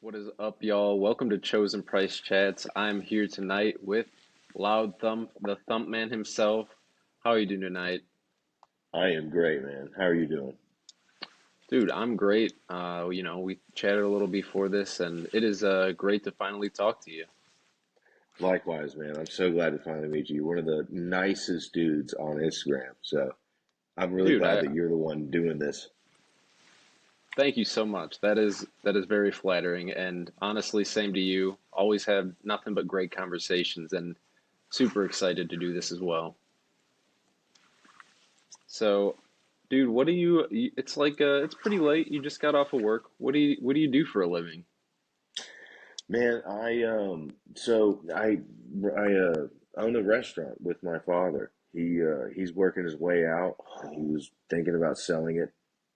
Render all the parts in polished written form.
What is up, y'all? Welcome to Chosen Price Chats. I'm here tonight with LoudThump, the Thumpman himself. How are you doing tonight? I am great, man. How are you doing? Dude, I'm great. We chatted a little before this, and it is great to finally talk to you. Likewise, man. I'm so glad to finally meet you. You're one of the nicest dudes on Instagram. So I'm really Dude, glad that you're the one doing this. thank you so much. That is very flattering, and honestly, same to you. Always have nothing but great conversations, and super excited to do this as well. So, dude, what do it's like it's pretty late. You just got off of work. What do you do for a living? Man, I own a restaurant with my father. He's working his way out. He was thinking about selling it.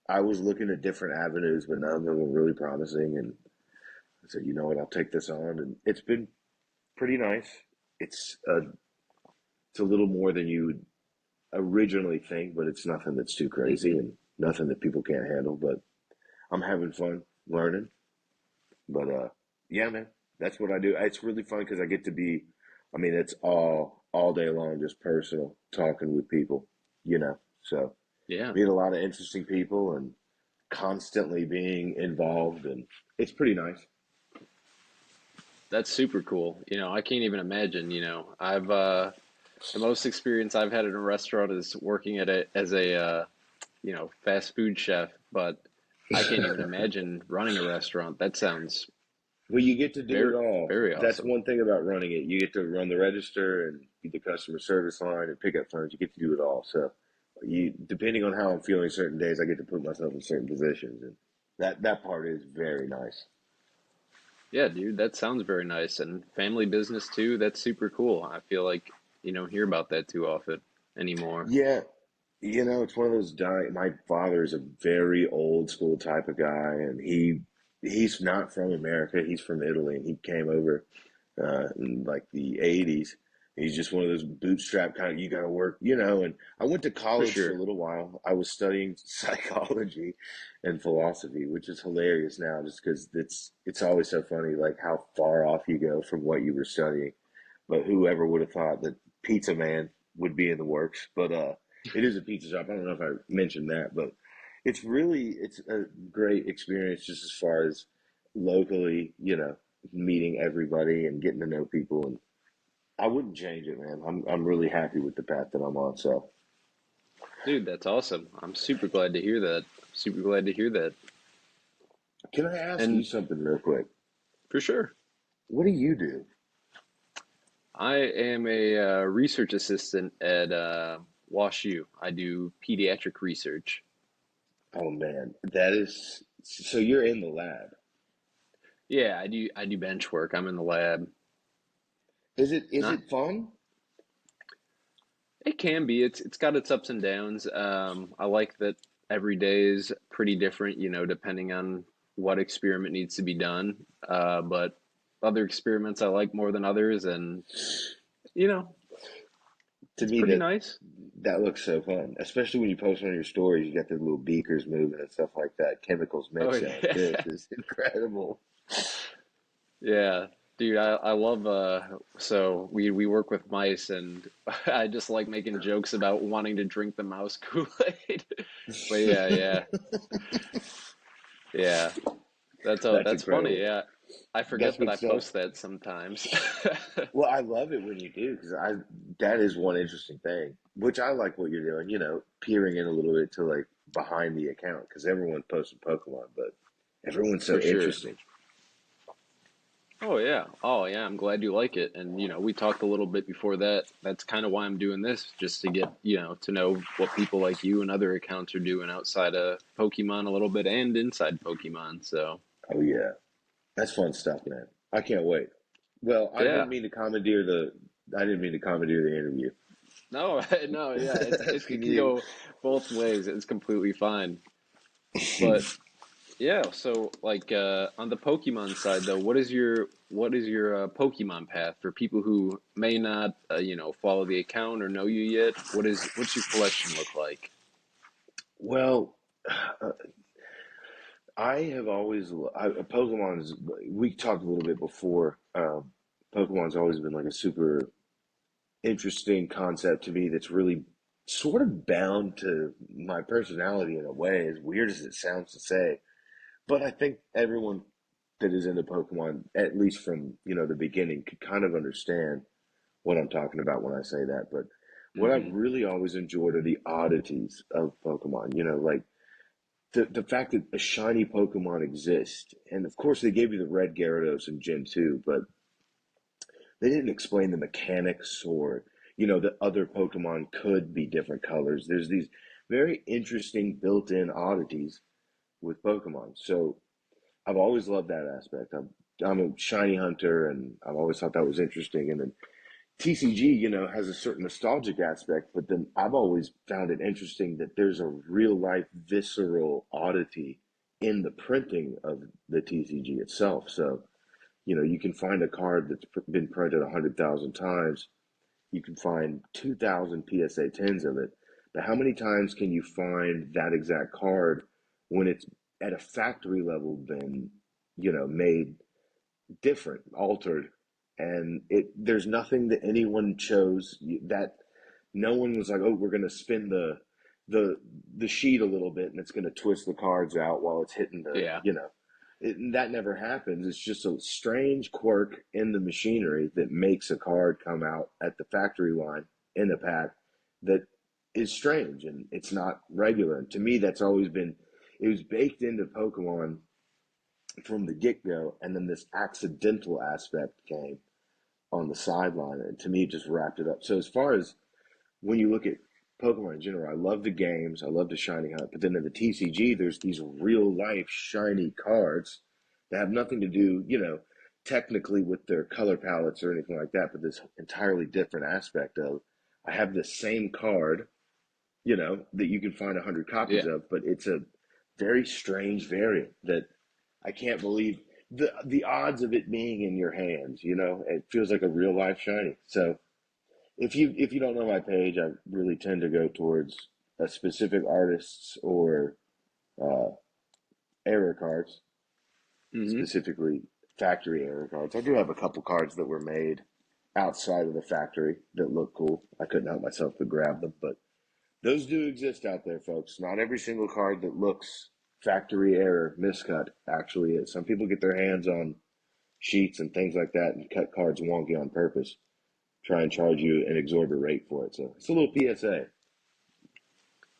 I was looking at different avenues, but none of them were really promising. And I said, you know what, I'll take this on. And it's been pretty nice. It's a it's a little more than you would originally think, but it's nothing that's too crazy and nothing that people can't handle. But I'm having fun learning. But yeah, man, that's what I do. It's really fun because I get to be. I mean, it's all day long, just personal talking with people, you know. So Yeah. meet a lot of interesting people and constantly being involved, and it's pretty nice. That's super cool. I can't even imagine, I've the most experience I've had in a restaurant is working at it as a fast food chef, but I can't even imagine running a restaurant. That sounds Well, you get to do very it all. very That's awesome. one thing about running it. You get to run the register and be the customer service line and pick up phones. You get to do it all. So depending on how I'm feeling certain days, I get to put myself in certain positions, and that part is very nice. Yeah, dude, that sounds very nice and family business too. That's super cool. I feel like you don't hear about that too often anymore. Yeah, it's one of those my father is a very old school type of guy, and he's not from America. He's from Italy, and he came over in like the '80s. He's just one of those bootstrap kind of you got to work, And I went to For college for a sure. little while. I was studying psychology and philosophy, which is hilarious now, just because it's always so funny, like how far off you go from what you were studying. But whoever would have thought that Pizza Man would be in the works? But it is a pizza shop. I don't know if I mentioned that, but it's a great experience just as far as locally, meeting everybody and getting to know people. And I wouldn't change it, man. I'm really happy with the path that I'm on. So, Dude, that's awesome. I'm super glad to hear that. Super glad to hear that. can I ask you And something real quick? for sure. What do you do? I am a research assistant at Wash U. I do pediatric research. Oh man, that is so you're in the lab. Yeah, I do bench work. I'm in the lab. Is Not it fun? It can be. It's got its ups and downs. I like that every day is pretty different, depending on what experiment needs to be done. But other experiments I like more than others, and you know, To it's me, pretty that nice. that looks so fun, especially when you post on your stories. You got the little beakers moving and stuff like that. Chemicals Oh mixing. Like, this yeah. is incredible. Yeah, dude, I love so we work with mice and I just like making jokes about wanting to drink the mouse Kool-Aid. But yeah, yeah. Yeah. That's That's funny. incredible. Yeah. I That's forget that good I stuff. post that sometimes. Well, I love it when you do because I that is one interesting thing, which I like what you're doing. Peering in a little bit to like behind the account because everyone's posting Pokemon, but everyone's so For sure. interesting. Oh yeah. Oh yeah, I'm glad you like it. And we talked a little bit before that. That's kind of why I'm doing this, just to get, to know what people like you and other accounts are doing outside of Pokemon a little bit and inside Pokemon. So, Oh yeah, that's fun stuff, man. I can't wait. Well, yeah. I didn't mean to commandeer the interview. No, no, yeah, it Asking can you. go both ways. It's completely fine. But yeah, so like on the Pokemon side though, what is your Pokemon path for people who may not follow the account or know you yet? What's your collection look like? Well, I have always Pokemon's. We talked a little bit before. Pokemon's always been like a super interesting concept to me. That's really sort of bound to my personality in a way, as weird as it sounds to say. But I think everyone that is into Pokemon, at least from the beginning, could kind of understand what I'm talking about when I say that. But what I've Hmm. really always enjoyed are the oddities of Pokemon. Like the fact that a shiny Pokemon exists, and of course they gave you the red Gyarados in Gen 2, but they didn't explain the mechanics or that other Pokemon could be different colors. There's these very interesting built-in oddities with Pokemon. So I've always loved that aspect. I'm a shiny hunter, and I've always thought that was interesting. And then TCG, has a certain nostalgic aspect, but then I've always found it interesting that there's a real life visceral oddity in the printing of the TCG itself. So, you can find a card that's been printed 100,000 times. You can find 2,000 PSA 10s of it. But how many times can you find that exact card when it's at a factory level been, made different, altered, and there's nothing that anyone chose that no one was like, oh, we're going to spin the the sheet a little bit and it's going to twist the cards out while it's hitting Yeah. that never happens. It's just a strange quirk in the machinery that makes a card come out at the factory line in a pack that is strange, and it's not regular. And to me, that's always been, it was baked into Pokemon from the get go, and then this accidental aspect came on the sideline, and to me, it just wrapped it up. So as far as when you look at Pokemon in general, I love the games, I love the shiny hunt, but then in the TCG, there's these real life shiny cards that have nothing to do, technically with their color palettes or anything like that, but this entirely different aspect of I have the same card, that you can find 100 copies Yeah. of, but it's a very strange variant that I can't believe the odds of it being in your hands. It feels like a real life shiny. So if you don't know my page, I really tend to go towards a specific artists or uh, error cards, Hmm. specifically factory error cards. I do have a couple cards that were made outside of the factory that look cool. I couldn't help myself but grab them, but those do exist out there, folks. Not every single card that looks factory error miscut actually is. Some people get their hands on sheets and things like that and cut cards wonky on purpose, try and charge you an exorbitant rate for it. So it's a little PSA.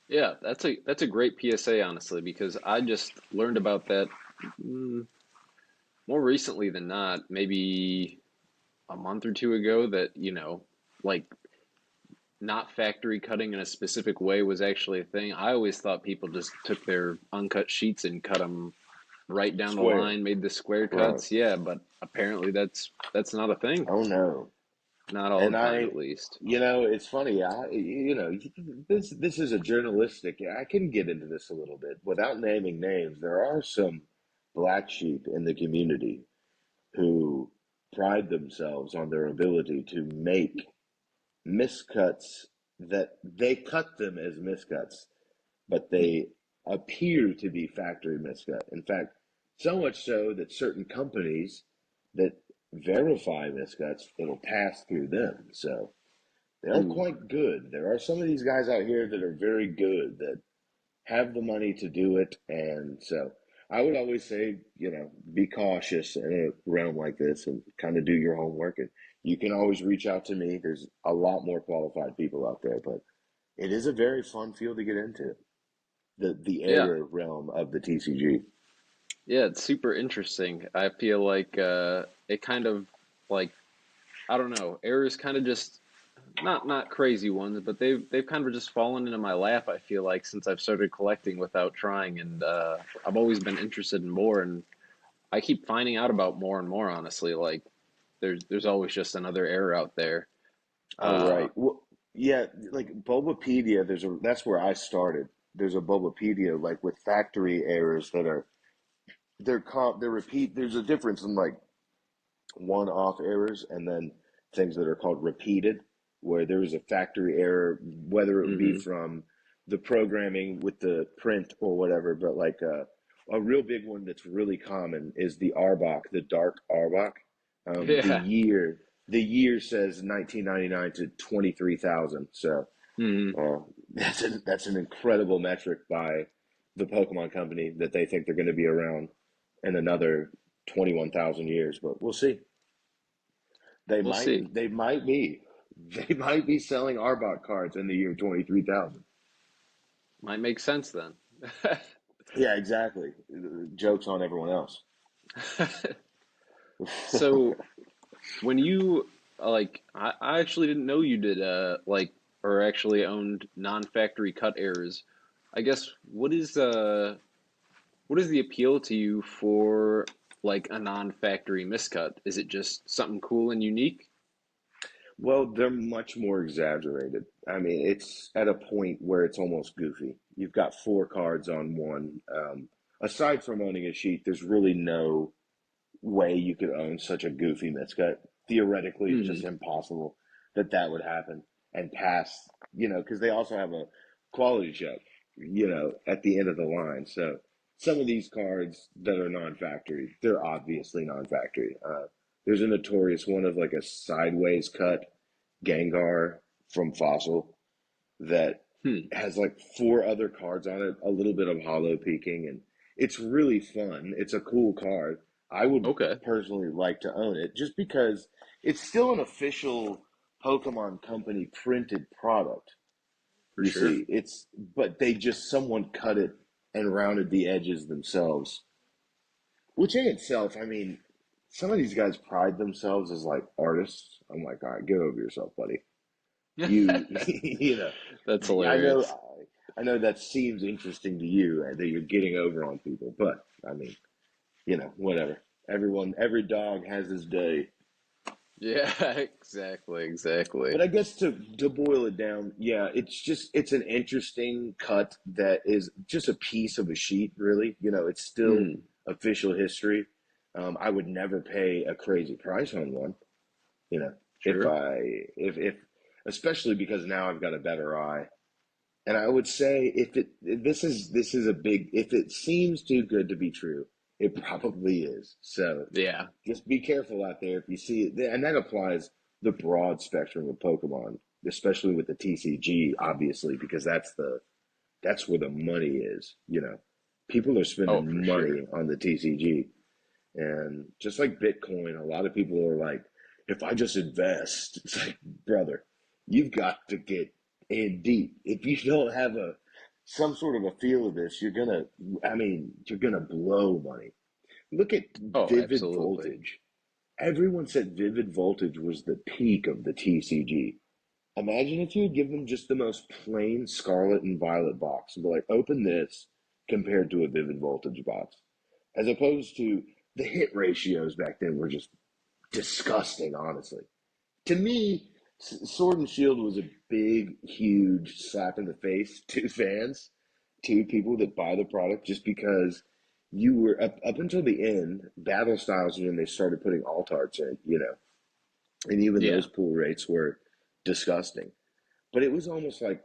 Yeah, that's a great PSA, honestly, because I just learned about that mm, more recently than not, maybe a month or two ago, that, like not factory cutting in a specific way was actually a thing. I always thought people just took their uncut sheets and cut them right down the Square. line, made the square Right. cuts. Yeah, but apparently that's not a thing. Oh no. Not all And the time, at least. it's funny. This is a journalistic. I can get into this a little bit without naming names. There are some black sheep in the community who pride themselves on their ability to make miscuts that they cut them as miscuts, but they appear to be factory miscut. In fact, so much so that certain companies that verify miscuts, it'll pass through them. So they are Ooh, quite good. There are some of these guys out here that are very good, that have the money to do it. And so I would always say, be cautious in a realm like this and kind of do your homework. And you can always reach out to me. There's a lot more qualified people out there, but it is a very fun field to get into, the yeah, error realm of the TCG. yeah, it's super interesting. I feel like it kind of like I don't know, errors kind of just not crazy ones, but they've kind of just fallen into my lap. I feel like since I've started collecting without trying, and I've always been interested in more, and I keep finding out about more and more. Honestly, like there's always just another error out there. Oh, Uh, right. Well, yeah, like Bulbapedia, that's where I started. There's a Bulbapedia like with factory errors that are they're repeat. There's a difference in like one-off errors and then things that are called repeated, where there is a factory error, whether it be mm-hmm. from the programming with the print or whatever. But like A real big one that's really common is the Arbok, the dark Arbok. Um, the Yeah. year the year says 1999 to 23,000. So Hmm. uh, that's an incredible metric by the Pokemon Company that they think they're going to be around in another 21,000 years. But we'll see. We'll see. They might be they might be selling Arbok cards in the year 23,000. Might make sense then. Yeah, exactly. Jokes on everyone else. So when you I actually didn't know you did or actually owned non-factory cut errors. I guess what is the appeal to you for like a non-factory miscut? Is it just something cool and unique? Well, they're much more exaggerated. I mean, it's at a point where it's almost goofy. You've got four cards on one. Aside from owning a sheet, there's really no way you could own such a goofy miscut. Theoretically, it's just Hmm. impossible that that would happen and pass, because they also have a quality check, at the end of the line. So some of these cards that are non-factory, they're obviously non-factory. There's a notorious one of like a sideways cut Gengar from Fossil that Hmm. has like four other cards on it, a little bit of hollow peeking, and it's really fun. It's a cool card. I would Okay, personally like to own it just because it's still an official Pokemon Company printed product. for You sure. see, but they just someone cut it and rounded the edges themselves, which in itself, I mean, some of these guys pride themselves as like artists. I'm like, all right, get over yourself, buddy. You, you know, That's I know, hilarious. I know that seems interesting to you that you're getting over on people, but I mean, whatever. Every dog has his day. Yeah, exactly, exactly. But I guess to boil it down, yeah, it's an interesting cut that is just a piece of a sheet, really. It's still Hmm. official history. I would never pay a crazy price on one. You know, if Sure. I if especially because now I've got a better eye. And I would say if this is a big if it seems too good to be true, it probably is. So Yeah. just be careful out there if you see it, and that applies the broad spectrum of Pokemon, especially with the TCG, obviously, because that's where the money is. People are Oh, for spending sure. money on the TCG, and just like Bitcoin, a lot of people are like, if I just invest, it's like, brother, you've got to get in deep. If you don't have some sort of a feel of this, you're gonna blow money. Look at Oh, Vivid absolutely. Voltage. Everyone said Vivid Voltage was the peak of the TCG. Imagine if you had given them just the most plain Scarlet and Violet box and be like, open this compared to a Vivid Voltage box. As opposed to the hit ratios back then were just disgusting, honestly. To me, Sword and Shield was a big, huge slap in the face to fans, to people that buy the product, just because you were up until the end, battle styles when they started putting alt arts in, and even Yeah. those pull rates were disgusting. But it was almost like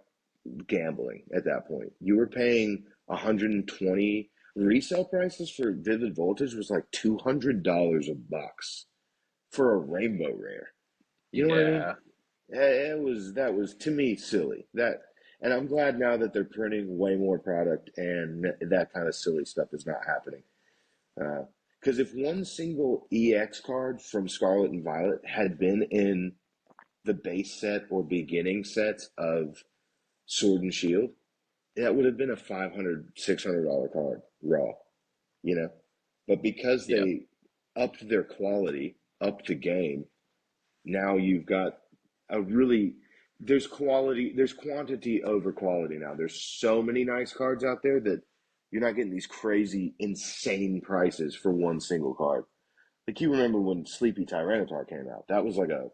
gambling at that point. You were paying 120 resale prices for Vivid Voltage was like $200 a box for a rainbow rare. You know what I mean? Yeah. That was to me silly. And I'm glad now that they're printing way more product and that kind of silly stuff is not happening. Because if one single EX card from Scarlet and Violet had been in the base set or beginning sets of Sword and Shield, that would have been a $500, $600 card raw, you know. But because Yep. they upped their quality, upped the game, now you've got a really there's quantity over quality now. There's so many nice cards out there that you're not getting these crazy, insane prices for one single card. Like you remember when Sleepy Tyranitar came out? That was like a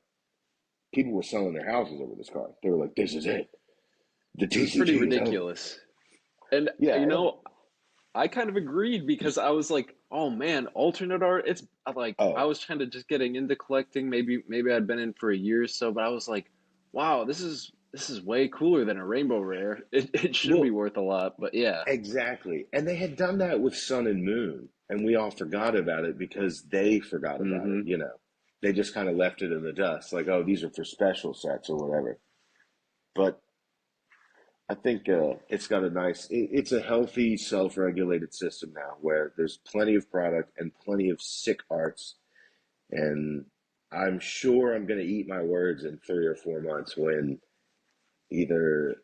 people were selling their houses over this card. They were like, "This is it. The It was pretty TCG is over." ridiculous. And Yeah, I kind of agreed because I was like, oh man, alternate art. It's like I oh, was kind of just getting into collecting. Maybe I'd been in for a year or so, but I was like, wow, this is way cooler than a rainbow rare. It should be Well, worth a lot, but yeah. exactly. And they had done that with Sun and Moon, and we all forgot about it because they forgot about it, Mm-hmm. you know. They just kind of left it in the dust, like, oh, these are for special sets or whatever. But I think it's got a nice, it's a healthy, self-regulated system now where there's plenty of product and plenty of sick arts. And I'm sure I'm going to eat my words in 3 or 4 months when either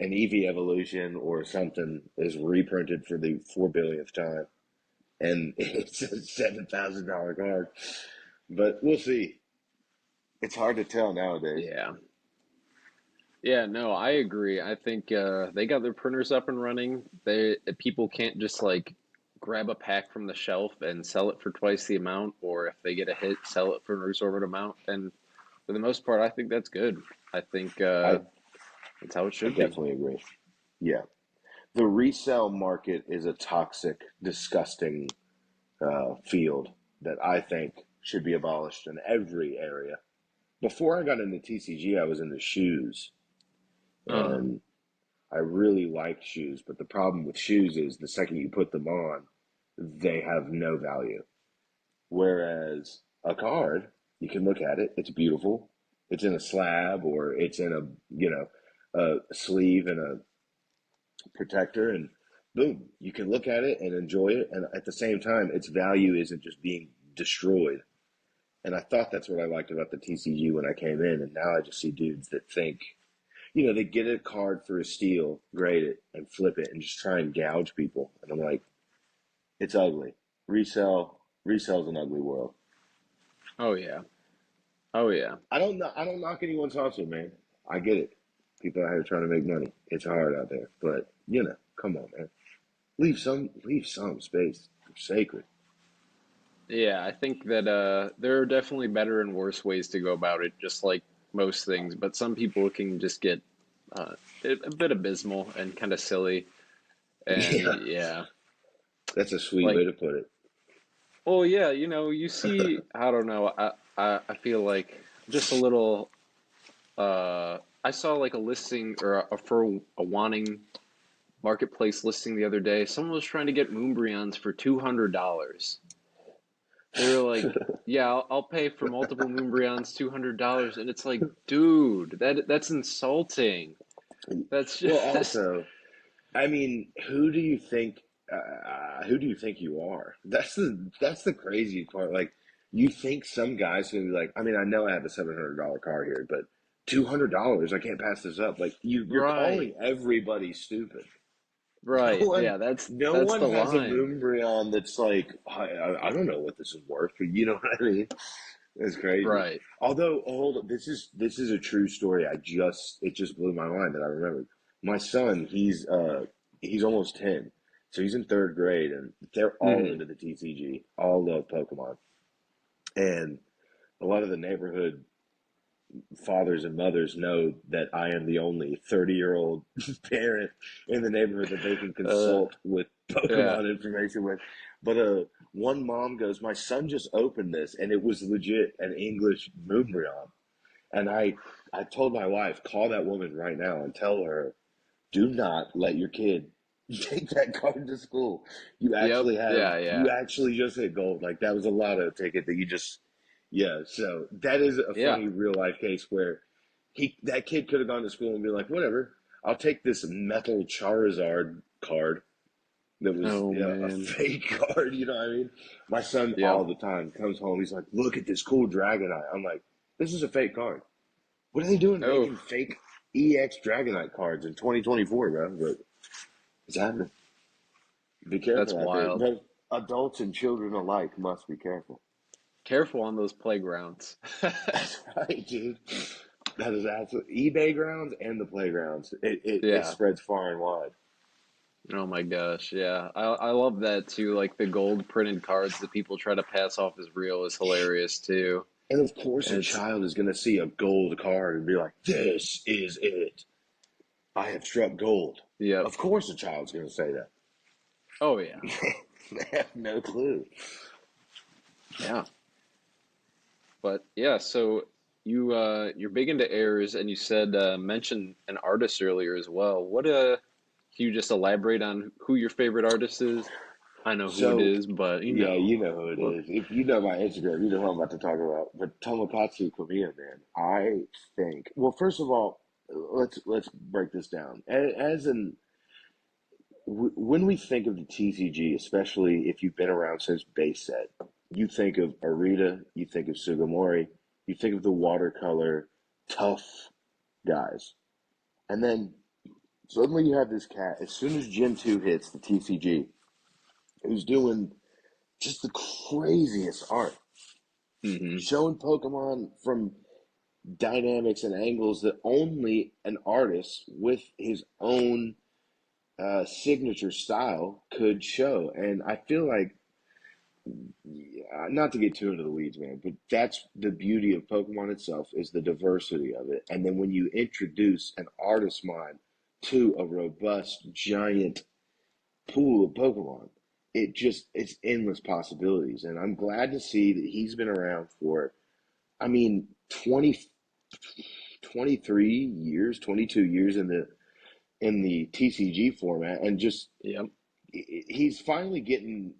an EV evolution or something is reprinted for the 4 billionth time, and it's a $7,000 card. But we'll see. It's hard to tell nowadays. Yeah. Yeah, no, I agree. I think they got their printers up and running. People can't just like grab a pack from the shelf and sell it for twice the amount, or if they get a hit, sell it for an exorbitant amount. And for the most part, I think that's good. I think I that's how it I should be. definitely agree. Yeah, the resale market is a toxic, disgusting field that I think should be abolished in every area. Before I got into TCG, I was into shoes, Uh, and I really liked shoes. But the problem with shoes is the second you put them on, they have no value. Whereas a card, you can look at it, it's beautiful. It's in a slab or it's in a sleeve and a protector, and boom, you can look at it and enjoy it. And at the same time, its value isn't just being destroyed. And I thought that's what I liked about the TCG when I came in. And now I just see dudes that think, they get a card for a steal, grade it, and flip it, and just try and gouge people. And I'm like, it's ugly. Resell's an ugly world. oh yeah, oh yeah, I don't knock anyone's hustle, man. I get it. People out here trying to make money. It's hard out there, but come on, man. Leave some space. It's sacred. yeah. I think that there are definitely better and worse ways to go about it, just like most things. But some people can just get uh, a bit abysmal and kind of silly. And Yeah, yeah, that's a sweet way like, to put it. well, yeah, you see, I don't know, I feel like just a little, I saw like a listing or for a wanting marketplace listing the other day. Someone was trying to get Moonbryons for $200. They were like, yeah, I'll pay for multiple Moonbryons $200. And it's like, dude, that's insulting. That's Well, just, also, I mean, who do you think? Who do you think you are? That's the crazy part. Like, you think some guy's gonna be like, I mean, I know I have a $700 car here, but $200, I can't pass this up. Like, you're right, calling everybody stupid. No right. one, Yeah, that's no that's one the has a line. Moonbryon that's like, I don't know what this is worth, but you know what I mean? It's crazy. Right. Although, hold on, this is a true story. It just blew my mind that I remembered. My son, he's almost 10, so he's in third grade, and they're all Hmm. into the TCG, all love Pokemon, and a lot of the neighborhood fathers and mothers know that I am the only 30-year-old parent in the neighborhood that they can Uh, consult with yeah. Pokemon information with. But one mom goes, my son just opened this, and it was legit an English Moonbryon. And I told my wife, call that woman right now and tell her, do not let your kid take that card to school. Yep. Yeah. You Yeah. actually just hit gold. Like that was a lotto ticket that you just, yeah. So that is a Yeah. funny real life case where that kid could have gone to school and be like, whatever, I'll take this metal Charizard card that was Oh a man. fake card. You know what I mean? My son Yep. all the time comes home. He's like, look at this cool Dragonite. I'm like, this is a fake card. What are they doing Oh, making fake EX Dragonite cards in 2024, bro? But it's happening. Be that's careful out there. wild. Both adults and children alike must be careful. Careful on those playgrounds. That's right, dude. That is absolutely eBay grounds and the playgrounds. It Yeah. spreads far and wide. Oh my gosh. Yeah. I love that too. Like the gold printed cards that people try to pass off as real is hilarious too. And of course, And a it's, child is going to see a gold card and be like, "This is it. I have struck gold." yep. Of course, a child's going to say that. Oh yeah. They have no clue. Yeah. But yeah, so you're big into airs, and you said mentioned an artist earlier as well. Can you just elaborate on who your favorite artist is? I know who it So, is, but yeah, you know who it what? is. If you know my Instagram, you know who I'm about to talk about. But Tomokazu Komiya, man, I think. Well, first of all, let's break this down. When we think of the TCG, especially if you've been around since base set, you think of Arita, you think of Sugimori, you think of the watercolor tough guys, and then suddenly you have this cat. As soon as Gen 2 hits the TCG, who's doing just the craziest art, Hmm. showing Pokemon from dynamics and angles that only an artist with his own signature style could show. And I feel like, yeah, not to get too into the weeds, man, but that's the beauty of Pokemon itself is the diversity of it. And then when you introduce an artist mind to a robust, giant pool of Pokemon, it's endless possibilities. And I'm glad to see that he's been around for, I mean, 20, 23 years, 22 years in the TCG format, and just Yep. he's finally getting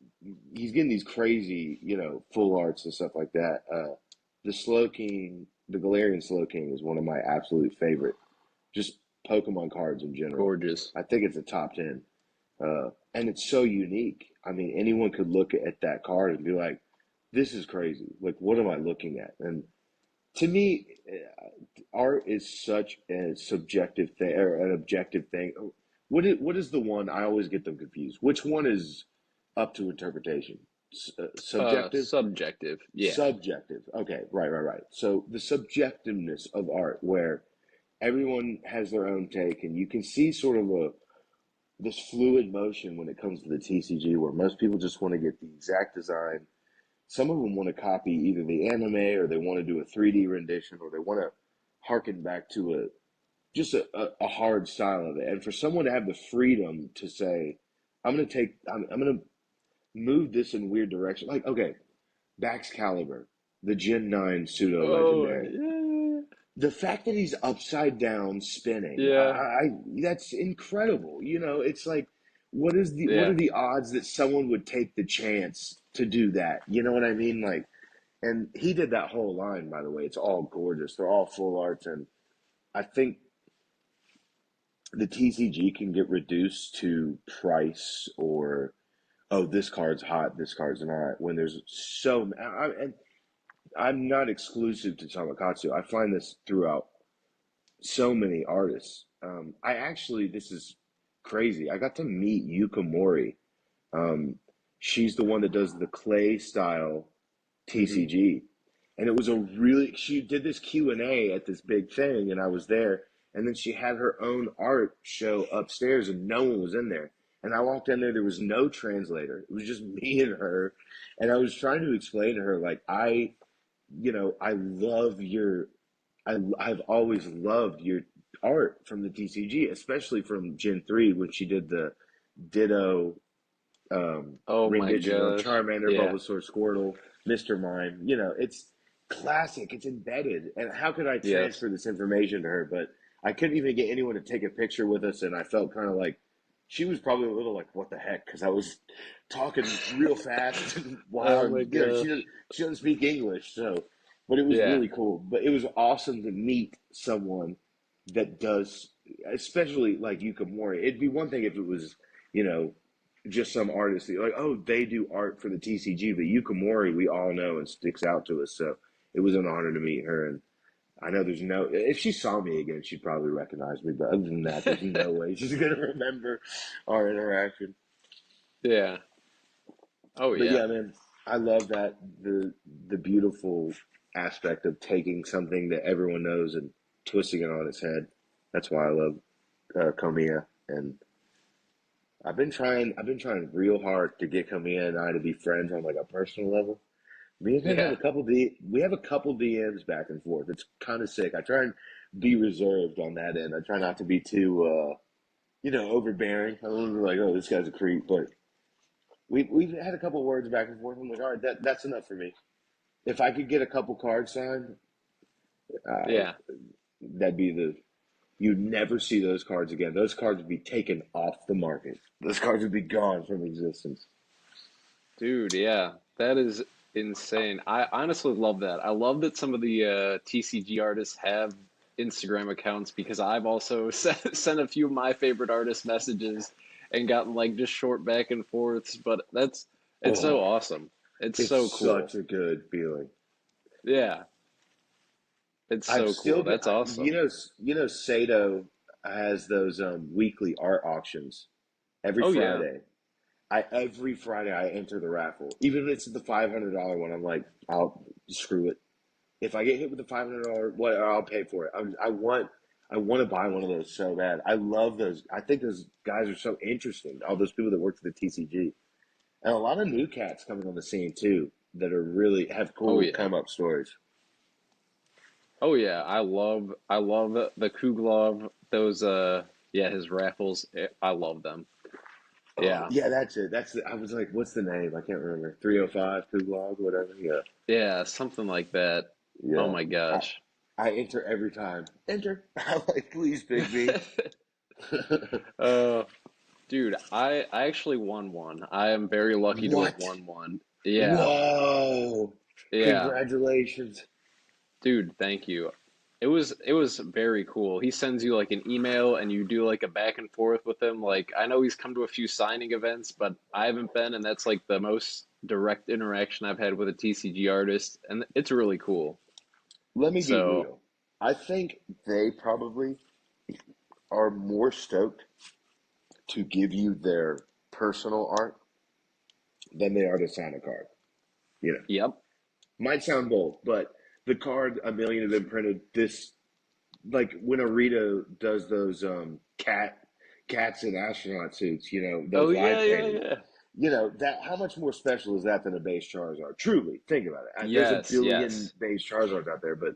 these crazy, full arts and stuff like that. The Slowking, the Galarian Slowking is one of my absolute favorite, just Pokemon cards in general. Gorgeous. I think it's a top 10. And it's so unique. I mean, anyone could look at that card and be like, this is crazy. Like, what am I looking at? And to me, art is such a subjective thing or an objective thing. What is the one? I always get them confused. Which one is up to interpretation? Subjective, Subjective. Yeah. subjective. Okay, right, right, right. So the subjectiveness of art, where everyone has their own take, and you can see sort of a this fluid motion when it comes to the TCG, where most people just want to get the exact design. Some of them want to copy either the anime, or they want to do a 3D rendition, or they want to harken back to a hard style of it. And for someone to have the freedom to say, I'm going to move this in weird direction. Like, okay, Baxcalibur, the Gen 9 pseudo Oh, legendary. yeah. The fact that he's upside down spinning, Yeah. that's incredible. It's like, what are Yeah. the odds that someone would take the chance to do that? You know what I mean? Like, and he did that whole line, by the way. It's all gorgeous. They're all full arts, and I think the TCG can get reduced to price, or, oh, this card's hot, this card's not. When there's and I'm not exclusive to Tamakatsu. I find this throughout so many artists. This is crazy. I got to meet Yuka Mori. Um, she's the one that does the clay style Hmm. TCG, and it was she did this Q&A at this big thing, and I was there, and then she had her own art show upstairs, and no one was in there. And I walked in there was no translator. It was just me and her, and I was trying to explain to her, like, I love I've always loved your art from the TCG, especially from Gen 3 when she did the Ditto Oh my renditions of gosh. Charmander, Yeah. Bulbasaur, Squirtle, Mr. Mime. It's classic. It's embedded. And how could I Yes. transfer this information to her? But I couldn't even get anyone to take a picture with us, and I felt kind of like she was probably a little like, "What the heck?" Because I was talking real fast and Oh wild. my And, gosh. she doesn't speak English, so. But it was Yeah. really cool. But it was awesome to meet someone that does, especially like Yuka Mori. It'd be one thing if it was, you know, just some artist that like, oh, they do art for the TCG, but Yuka Mori we all know and sticks out to us. So it was an honor to meet her, and I know there's no, if she saw me again, she'd probably recognize me, but other than that, there's no way she's gonna remember our interaction. Yeah. Oh But yeah. yeah, man, I love that the beautiful aspect of taking something that everyone knows and twisting it on its head. That's why I love Komiya, and I've been trying real hard to get Kamiya and I to be friends on like a personal level. Me and him have Yeah. we have a couple DMs back and forth. It's kind of sick. I try and be reserved on that end. I try not to be too overbearing. I don't like, oh, this guy's a creep, but we've had a couple words back and forth. I'm like, all right, that's enough for me. If I could get a couple cards signed, Uh, Yeah. that'd be the you'd never see those cards again. Those cards would be taken off the market. Those cards would be gone from existence. Dude, yeah, that is insane. I honestly love that. I love that some of the TCG artists have Instagram accounts because I've also sent a few of my favorite artist messages and gotten like just short back and forths, but it's so Oh, awesome. It's it's so cool. such a good feeling. Yeah, it's I've so still cool. got, That's awesome. Sato has those weekly art auctions every Oh yeah. Friday. Every Friday I enter the raffle, even if it's the $500 one. I'm like, I'll screw it. If I get hit with the $500, what I'll pay for it. I want to buy one of those so bad. I love those. I think those guys are so interesting. All those people that work for the TCG, and a lot of new cats coming on the scene too that are really have Oh cool yeah. come up stories. Oh yeah. I love the Kuglov, those yeah, his raffles. I love them. Oh Yeah. yeah, that's it. I was like, what's the name? I can't remember. 305 Kuglog, whatever. Yeah, Yeah, something like that. Oh yeah. my I gosh. I enter every time. Enter. I'm like, please, Big B. Uh, dude, I actually won one. I am very lucky to have What? won one. Yeah, Whoa! yeah, Congratulations. dude, thank you. It was very cool. He sends you like an email and you do like a back and forth with him. Like I know he's come to a few signing events, but I haven't been, and that's like the most direct interaction I've had with a TCG artist, and it's really cool. Let me be So, real. I think they probably are more stoked to give you their personal art than they are to sign a card. You know, yep. might sound bold, but the card, a million of them printed. This, like when Arita does those cats in astronaut suits, Oh those yeah, live yeah, paintings. yeah. That how much more special is that than a base Charizard? Truly, think about it. There's a Yes, billion yes. base Charizards out there, but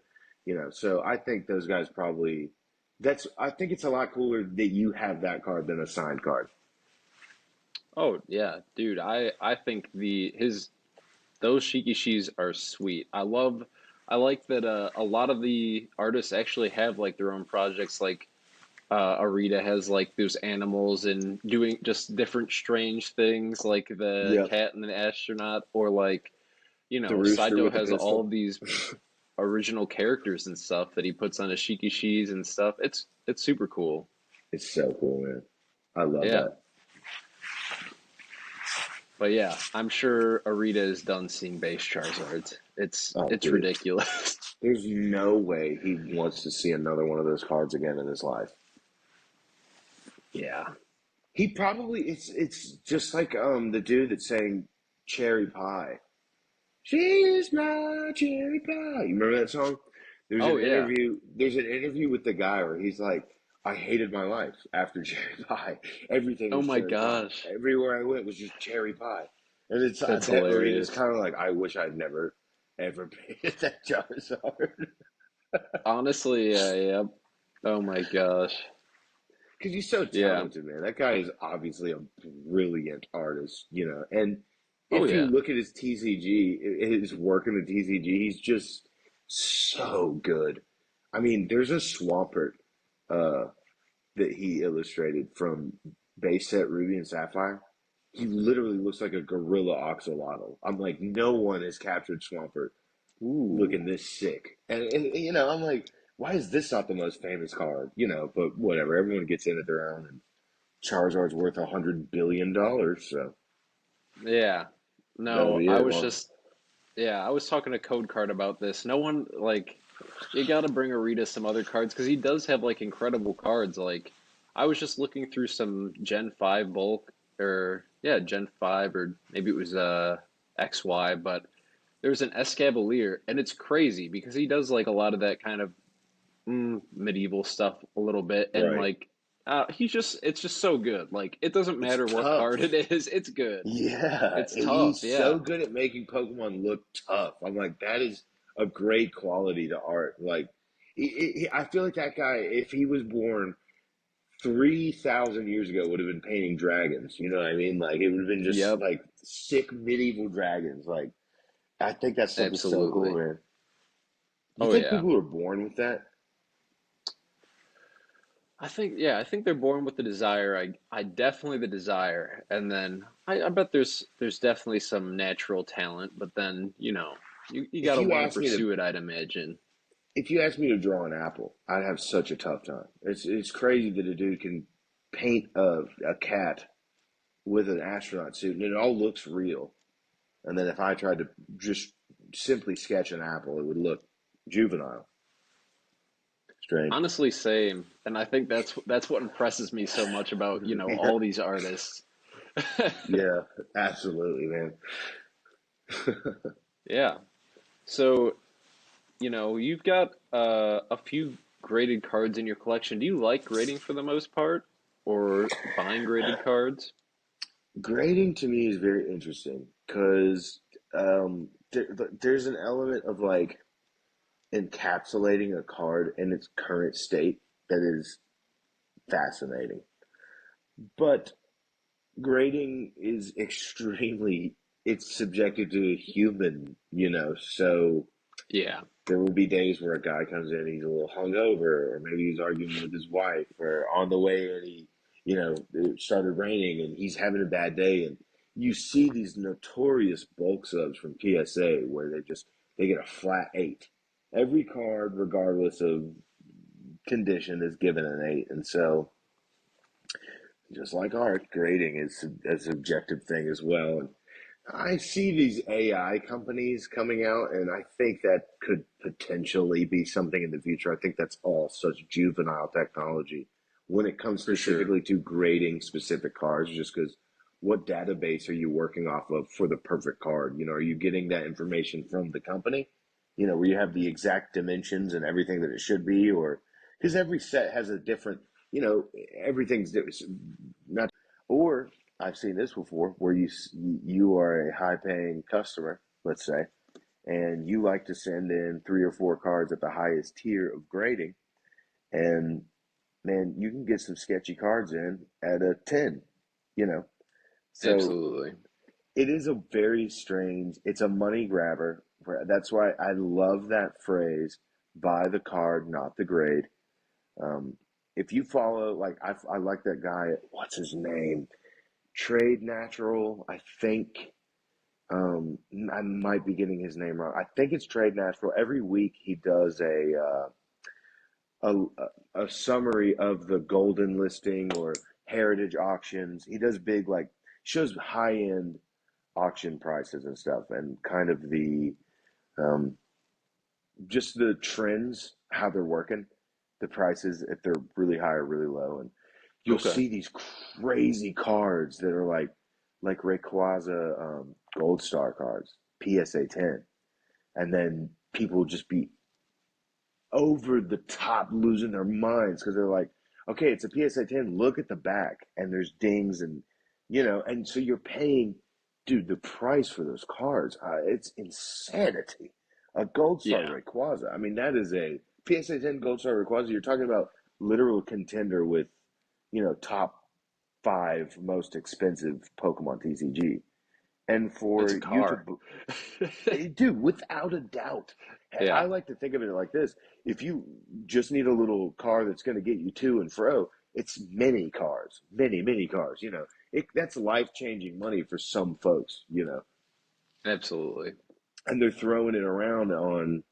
so I think those guys probably. I think it's a lot cooler that you have that card than a signed card. Oh yeah, dude. I think the his those Shikishis are sweet. I like that a lot of the artists actually have like their own projects. Like Arita has like those animals and doing just different strange things, like the Yep, cat and the astronaut, or like the rooster Saito with the has all pistol. of these original characters and stuff that he puts on his Shikishis and stuff. It's super cool. It's so cool, man. I love Yeah. that. But yeah, I'm sure Arita is done seeing base Charizards. It's Oh, it's dude, ridiculous. there's no way he wants to see another one of those cards again in his life. Yeah. He probably it's just like the dude that sang Cherry Pie. She's my cherry pie. You remember that song? Oh yeah. There's an interview with the guy where he's like, I hated my life after cherry pie. Everything Oh was my cherry pie. gosh. Everywhere I went was just cherry pie. And it's That's that Marina's hilarious. kind of like, I wish I'd never ever painted that Charizard. Honestly, yeah, yeah. Oh my gosh. Because he's so Yeah. talented, man. That guy is obviously a brilliant artist. And Oh if you yeah. look at his TCG, his work in the TCG, he's just so good. I mean, there's a Swampert uh, that he illustrated from base set Ruby and Sapphire. He literally looks like a gorilla axolotl. I'm like, no one has captured Swampert Ooh. looking this sick. And I'm like, why is this not the most famous card? But whatever. Everyone gets in at their own. And Charizard's worth $100 billion, so Yeah. that'll No, be I it. was Well, just yeah, I was talking to Code Card about this. No one like you got to bring Arita some other cards because he does have like incredible cards. Like I was just looking through some Gen 5 bulk or yeah, Gen 5 or maybe it was XY, but there's an Escavalier and it's crazy because he does like a lot of that kind of medieval stuff a little bit and right. like it's just so good. Like it doesn't It's matter what card tough. it is, it's good. Yeah, It's tough, he's yeah. so good at making Pokemon look tough. I'm like, that is a great quality to art. Like, I feel like that guy, if he was born 3,000 years ago, would have been painting dragons. You know what I mean? Like, it would have been just Yep, like sick medieval dragons. Like, I think that stuff is so cool, absolutely. man. Do you Oh think yeah. people are born with that? I think they're born with the desire. I definitely the desire, and then I bet there's definitely some natural talent, but then, you If gotta you want to ask me to pursue it, I'd imagine. if you ask me to draw an apple, I'd have such a tough time. It's crazy that a dude can paint a cat with an astronaut suit and it all looks real. And then if I tried to just simply sketch an apple, it would look juvenile, strange. Honestly, same. And I think that's what impresses me so much about, Yeah, all these artists. yeah, absolutely, man. Yeah. So, you've got a few graded cards in your collection. Do you like grading for the most part, or buying graded cards? Grading to me is very interesting because there's an element of like encapsulating a card in its current state that is fascinating. But grading is extremely, it's subjected to a human, so Yeah, there will be days where a guy comes in, he's a little hungover, or maybe he's arguing with his wife, or on the way and it started raining and he's having a bad day. And you see these notorious bulk subs from PSA where they get a flat eight. Every card, regardless of condition, is given an eight. And so, just like art, grading is a subjective thing as well. And I see these AI companies coming out, and I think that could potentially be something in the future. I think that's all such juvenile technology when it comes for sure. specifically to grading specific cards, just because what database are you working off of for the perfect card? Are you getting that information from the company? Where you have the exact dimensions and everything that it should be, or because every set has a different, you know, everything's not, or I've seen this before where you are a high paying customer, let's say, and you like to send in 3 or 4 cards at the highest tier of grading, and man, you can get some sketchy cards in at a 10, you know. So Absolutely. it is a very strange, it's a money grabber. That's why I love that phrase, buy the card, not the grade. Um, if you follow, like, I like that guy, what's his name? Trade Natural, I think. I might be getting his name wrong. I think it's Trade Natural. Every week he does a a summary of the golden listing or heritage auctions. He does big, like, shows high end auction prices and stuff, and kind of the um, just the trends, how they're working, the prices, if they're really high or really low. And you'll Okay. see these crazy cards that are like Rayquaza Gold Star cards, PSA 10. And then people will just be over the top losing their minds because they're like, okay, it's a PSA 10. Look at the back, and there's dings, and so you're paying, dude, the price for those cards. It's insanity. A Gold Star Yeah, Rayquaza. I mean, that is a PSA 10 Gold Star Rayquaza. You're talking about literal contender with, top five most expensive Pokemon TCG. And that's for a you to car. do without a doubt. I Yeah, like to think of it like this. If you just need a little car that's going to get you to and fro, it's many cars, many cars. That's life changing money for some folks. absolutely. And they're throwing it around on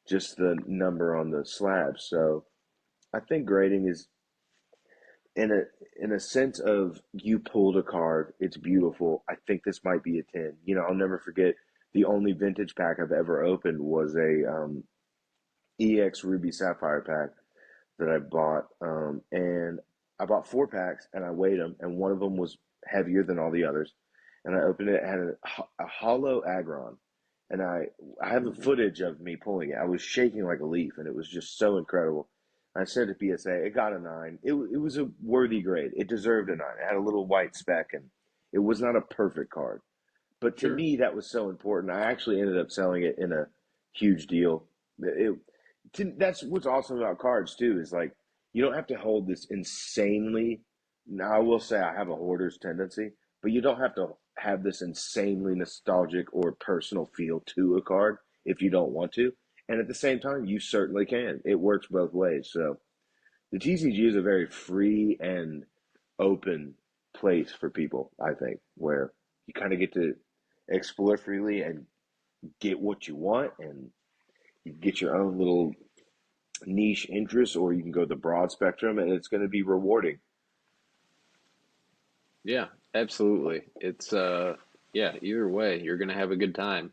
just the number on the slab. So I think grading is in a sense of you pulled a card, it's beautiful. I think this might be a 10. I'll never forget the only vintage pack I've ever opened was a EX Ruby Sapphire pack that I bought, and I bought 4 packs and I weighed them, and one of them was heavier than all the others, and I opened it, it had a hollow Aggron, and I have the footage of me pulling it. I was shaking like a leaf, and it was just so incredible. I sent it to PSA. It got a 9. It was a worthy grade. It deserved a 9. It had a little white speck, and it was not a perfect card. But to Sure. me, that was so important. I actually ended up selling it in a huge deal. That's what's awesome about cards too. Is like you don't have to hold this insanely. Now, I will say I have a hoarder's tendency, but you don't have to have this insanely nostalgic or personal feel to a card if you don't want to. And at the same time, you certainly can. It works both ways. So the TCG is a very free and open place for people, I think, where you kind of get to explore freely and get what you want, and you get your own little niche interests, or you can go the broad spectrum, and it's going to be rewarding. Yeah, absolutely. It's yeah, either way, you're gonna have a good time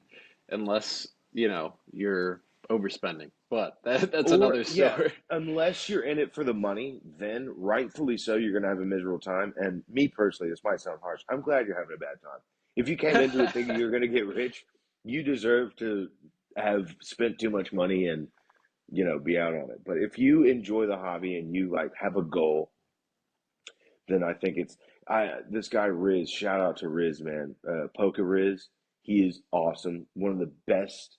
unless, you're overspending. But that's Or, another yeah, story. unless you're in it for the money, then rightfully so, you're going to have a miserable time. And me personally, this might sound harsh. I'm glad you're having a bad time. If you came into it thinking you're going to get rich, you deserve to have spent too much money and, be out on it. But if you enjoy the hobby and you like have a goal, then I think it's this guy Riz. Shout out to Riz, man. Poker Riz. He is awesome. One of the best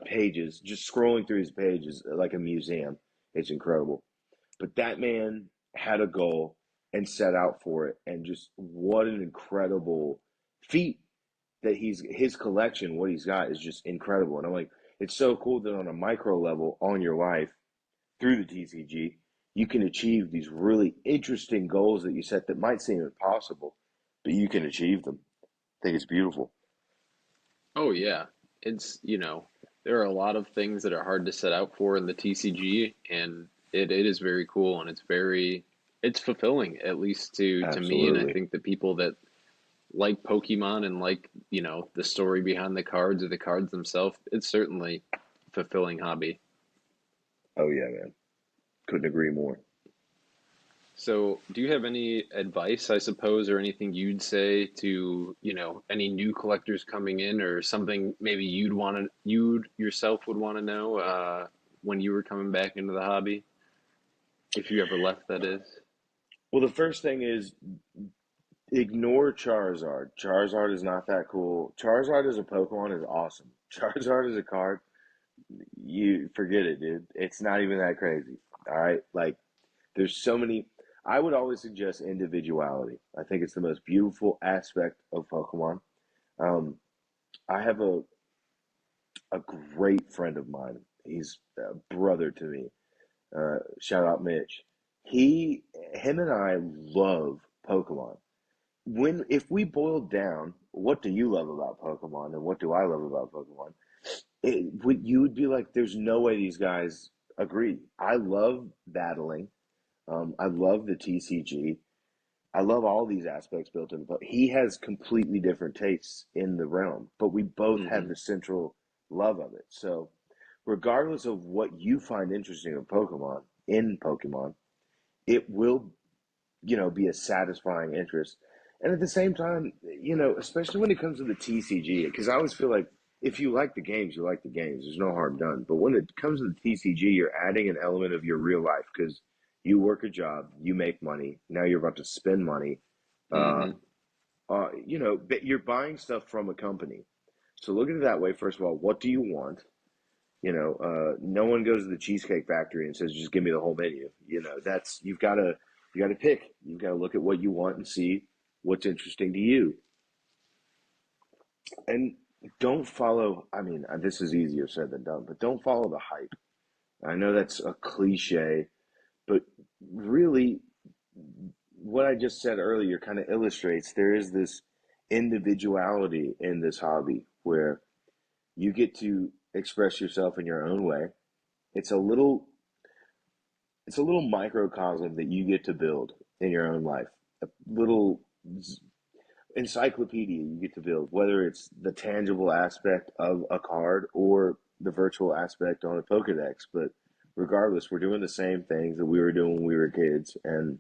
pages. Just scrolling through his pages like a museum. It's incredible. But that man had a goal and set out for it, and just what an incredible feat that his collection. What he's got is just incredible. And I'm like, it's so cool that on a micro level on your life through the TCG, you can achieve these really interesting goals that you set that might seem impossible, but you can achieve them. I think it's beautiful. Oh yeah. It's, there are a lot of things that are hard to set out for in the TCG, and it is very cool, and it's fulfilling, at least to me, and I Absolutely. think the people that like Pokemon and like, the story behind the cards or the cards themselves, it's certainly a fulfilling hobby. Oh yeah, man. Couldn't agree more. So, do you have any advice, I suppose, or anything you'd say to, any new collectors coming in, or something maybe you'd yourself would want to know when you were coming back into the hobby, if you ever left, that is? Well, the first thing is ignore Charizard. Charizard is not that cool. Charizard as a Pokemon is awesome. Charizard as a card, you forget it, dude. It's not even that crazy. All right, like there's so many. I would always suggest individuality. I think it's the most beautiful aspect of Pokemon. Um, I have a great friend of mine. He's a brother to me. Shout out Mitch. He, him, and I love Pokemon. If we boiled down, what do you love about Pokemon, and what do I love about Pokemon? You would be like, there's no way these guys agree. I love battling. I love the TCG. I love all these aspects built in, but he has completely different tastes in the realm, but we both have Hmm. the central love of it. So, regardless of what you find interesting in Pokemon, it will, be a satisfying interest. And at the same time, especially when it comes to the TCG, because I always feel like if you like the games, you like the games. There's no harm done. But when it comes to the TCG, you're adding an element of your real life because you work a job, you make money. Now you're about to spend money. Uh, Hmm. but you're buying stuff from a company. So look at it that way. First of all, what do you want? No one goes to the Cheesecake Factory and says, "Just give me the whole menu." That's you got to pick. You've got to look at what you want and see what's interesting to you, and don't follow. I mean, this is easier said than done, but don't follow the hype. I know that's a cliche, but really, what I just said earlier kind of illustrates there is this individuality in this hobby where you get to express yourself in your own way. It's a little it's a little microcosm that you get to build in your own life. A little encyclopedia you get to build, whether it's the tangible aspect of a card or the virtual aspect on a Pokedex. But regardless, we're doing the same things that we were doing when we were kids. And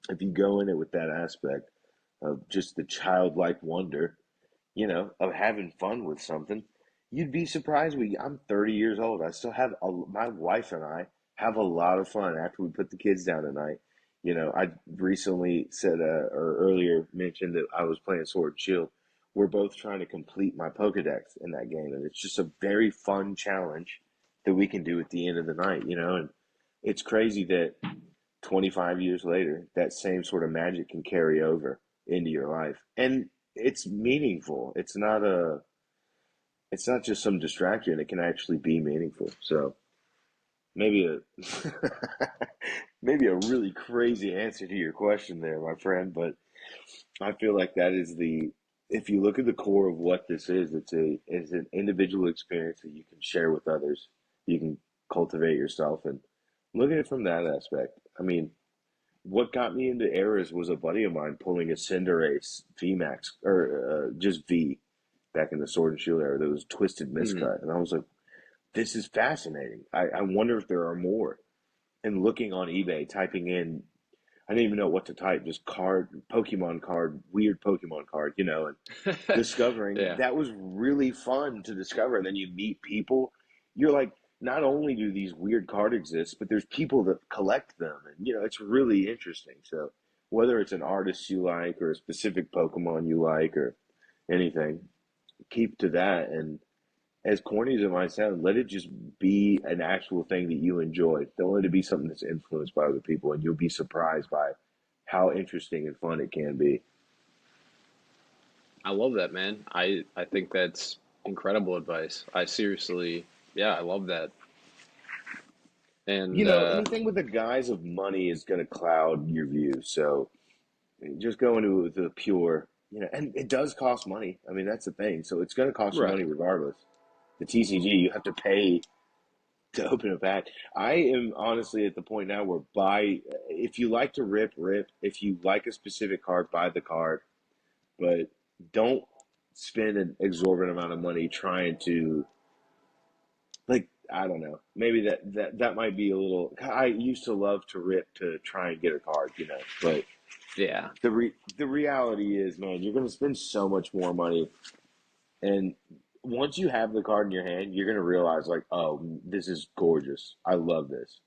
if you go in it with that aspect of just the childlike wonder, of having fun with something, you'd be surprised. I'm 30 years old. I still have my wife and I have a lot of fun after we put the kids down at night. I recently said, or earlier mentioned that I was playing Sword and Shield. We're both trying to complete my Pokedex in that game, and it's just a very fun challenge that we can do at the end of the night, and it's crazy that 25 years later, that same sort of magic can carry over into your life. And it's meaningful. It's not it's not just some distraction, it can actually be meaningful. So maybe a maybe a really crazy answer to your question there, my friend, but I feel like that is the if you look at the core of what this is, it's an individual experience that you can share with others. You can cultivate yourself and look at it from that aspect. I mean, what got me into errors was a buddy of mine pulling a Cinderace VMAX or just V back in the Sword and Shield era. There was twisted Hmm. miscut, and I was like, "This is fascinating. I wonder if there are more." And looking on eBay, typing in, I didn't even know what to type, just Pokemon card, weird Pokemon card, and discovering Yeah. that was really fun to discover. And then you meet people. You're like, not only do these weird cards exist, but there's people that collect them, and it's really interesting. So whether it's an artist you like or a specific Pokemon you like or anything, keep to that. And as corny as it might sound, let it just be an actual thing that you enjoy. Don't let it be something that's influenced by other people, and you'll be surprised by how interesting and fun it can be. I love that, man. I think that's incredible advice. I seriously, yeah, I love that. And Anything with the guise of money is going to cloud your view. So just go into it with the pure, and it does cost money. I mean, that's the thing. So it's going to cost you money right. regardless. The TCG, you have to pay to open a pack. I am honestly at the point now where if you like to rip, rip. If you like a specific card, buy the card. But don't spend an exorbitant amount of money trying to, like, I don't know. Maybe that might be a little. I used to love to rip to try and get a card, but Yeah. the reality is, man, you're going to spend so much more money, and once you have the card in your hand, you're going to realize, like, oh, this is gorgeous. I love this.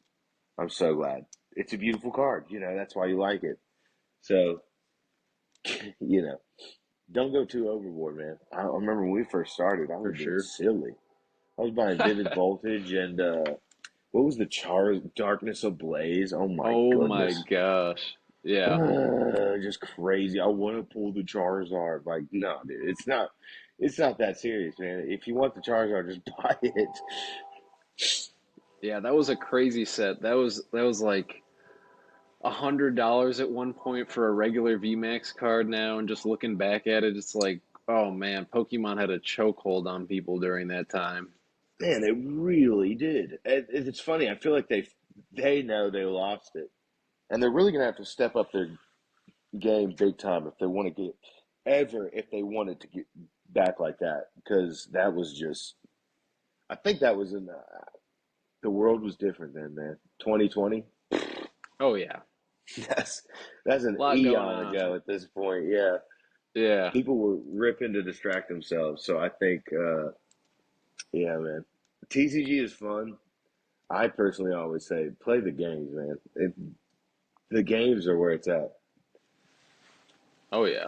I'm so glad. It's a beautiful card. That's why you like it. So, you know, don't go too overboard, man. I remember when we first started, I For was being sure. silly. I was buying Vivid Voltage and what was the Darkness Ablaze? Oh my Oh my goodness. gosh. Yeah. Just crazy. I want to pull the Charizard. Like, no, dude, it's not that serious, man. If you want the Charizard, just buy it. Yeah, that was a crazy set. That was like $100 at one point for a regular VMAX card now, and just looking back at it, it's like, oh man, Pokemon had a chokehold on people during that time. Man, they really did. It's funny. I feel like they know they lost it, and they're really gonna have to step up their game big time if they want to get if they wanted to get back like that, because that was just. I think that was in the world was different then, man. 2020. Oh yeah. That's an A lot going eon on. ago at this point. Yeah, Yeah, people were ripping to distract themselves. So I think, yeah, man, TCG is fun. I personally always say play the games, man. The games are where it's at. oh yeah.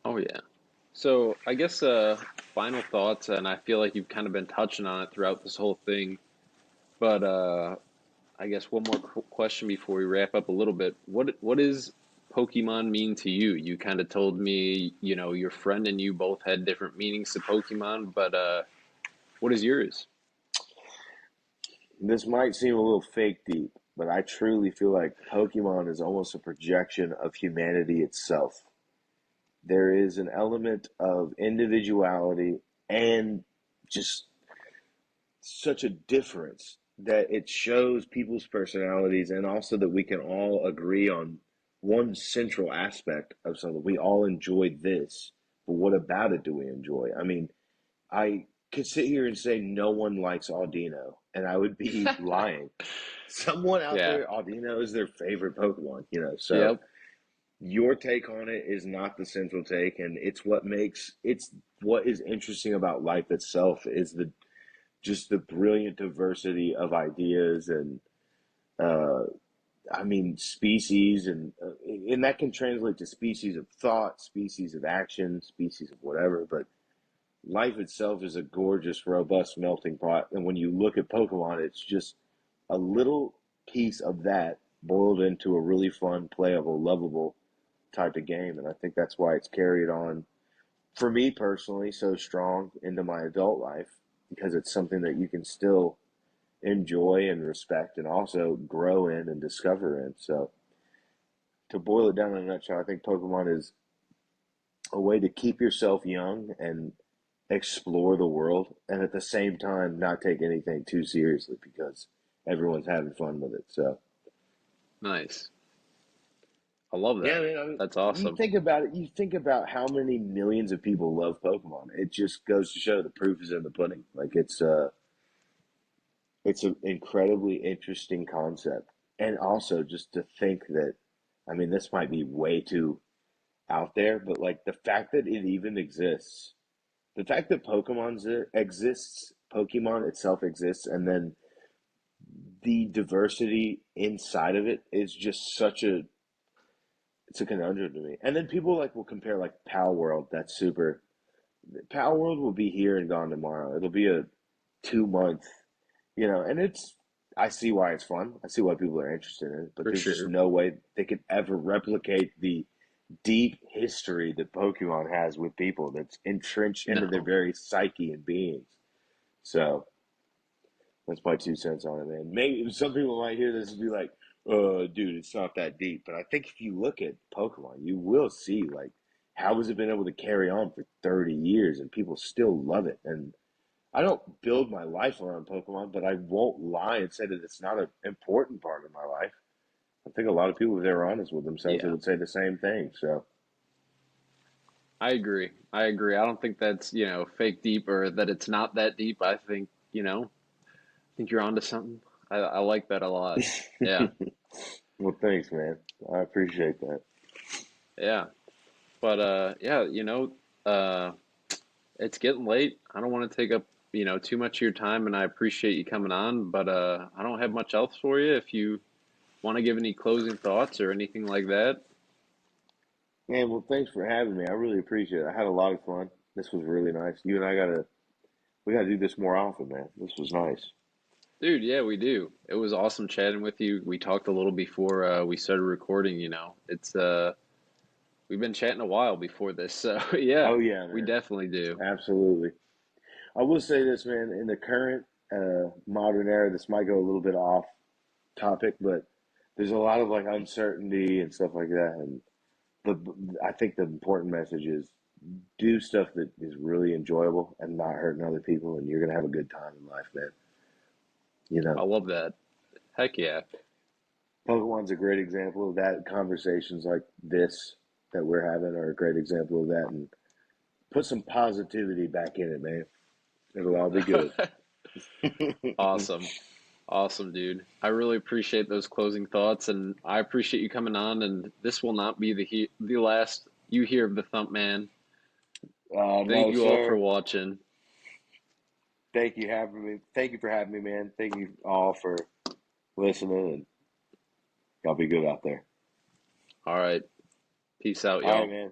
Oh yeah. So I guess final thoughts, and I feel like you've kind of been touching on it throughout this whole thing, but I guess one more question before we wrap up a little bit. What does Pokemon mean to you? You kind of told me, your friend and you both had different meanings to Pokemon, but what is yours? This might seem a little fake deep, but I truly feel like Pokemon is almost a projection of humanity itself. There is an element of individuality and just such a difference that it shows people's personalities, and also that we can all agree on one central aspect of something. We all enjoy this, but what about it do we enjoy? I mean, I could sit here and say no one likes Audino, and I would be lying. Someone out Yeah. there, Audino is their favorite Pokemon. So Yep. your take on it is not the central take, and it's what is interesting about life itself is the brilliant diversity of ideas and uh, I mean species and that can translate to species of thought, species of action, species of whatever. But life itself is a gorgeous, robust melting pot, and when you look at Pokemon, it's just a little piece of that boiled into a really fun, playable, lovable type of game, and I think that's why it's carried on for me personally, so strong into my adult life because it's something that you can still enjoy and respect and also grow in and discover in. So to boil it down in a nutshell, I think Pokemon is a way to keep yourself young and explore the world and at the same time not take anything too seriously because everyone's having fun with it. So Nice. I love yeah, that. man, I mean, That's you awesome. think about it, you think about how many millions of people love Pokemon. It just goes to show the proof is in the pudding. Like it's an incredibly interesting concept. And also just to think that I mean this might be way too out there, but like the fact that it even exists, the fact that Pokemon itself exists, and then the diversity inside of it is just such a it's a conundrum to me. And then people like will compare like Pal World, that's super Pal World will be here and gone tomorrow. It'll be a 2 month, and it's I see why it's fun. I see why people are interested in it, but For there's just sure. no way they could ever replicate the deep history that Pokemon has with people that's entrenched into their No. very psyche and beings. So that's my 2 cents on it, man. Maybe some people might hear this and be like, dude, it's not that deep. But I think if you look at Pokemon, you will see like how has it been able to carry on for 30 years and people still love it. And I don't build my life around Pokemon, but I won't lie and say that it's not an important part of my life. I think a lot of people, if they were honest with themselves, they Yeah. would say the same thing. So I agree. I agree. I don't think that's, fake deep or that it's not that deep. I think, I think you're onto something. I like that a lot. Yeah. well, thanks, man. I appreciate that. Yeah. But yeah, uh it's getting late. I don't want to take up, too much of your time and I appreciate you coming on, but I don't have much else for you if you want to give any closing thoughts or anything like that. Man, well, thanks for having me. I really appreciate it. I had a lot of fun. This was really nice. You and I we gotta do this more often, man. This was nice. Dude, yeah, we do. It was awesome chatting with you. We talked a little before we started recording, It's we've been chatting a while before this, so yeah, Oh yeah, we man. definitely do. Absolutely. I will say this, man. In the current modern era, this might go a little bit off topic, but there's a lot of like uncertainty and stuff like that. And I think the important message is do stuff that is really enjoyable and not hurting other people, and you're gonna have a good time in life, man. You I know, love that. Heck yeah. Pokemon's a great example of that. Conversations like this that we're having are a great example of that. And put some positivity back in it, man. It'll all be good. Awesome. Awesome, dude. I really appreciate those closing thoughts, and I appreciate you coming on. And this will not be the last you hear of the Thump Man. Thank No, you all for sir. watching. Thank you for having me, man. Thank you all for listening, and y'all be good out there. All right. Peace out, All right, y'all. man.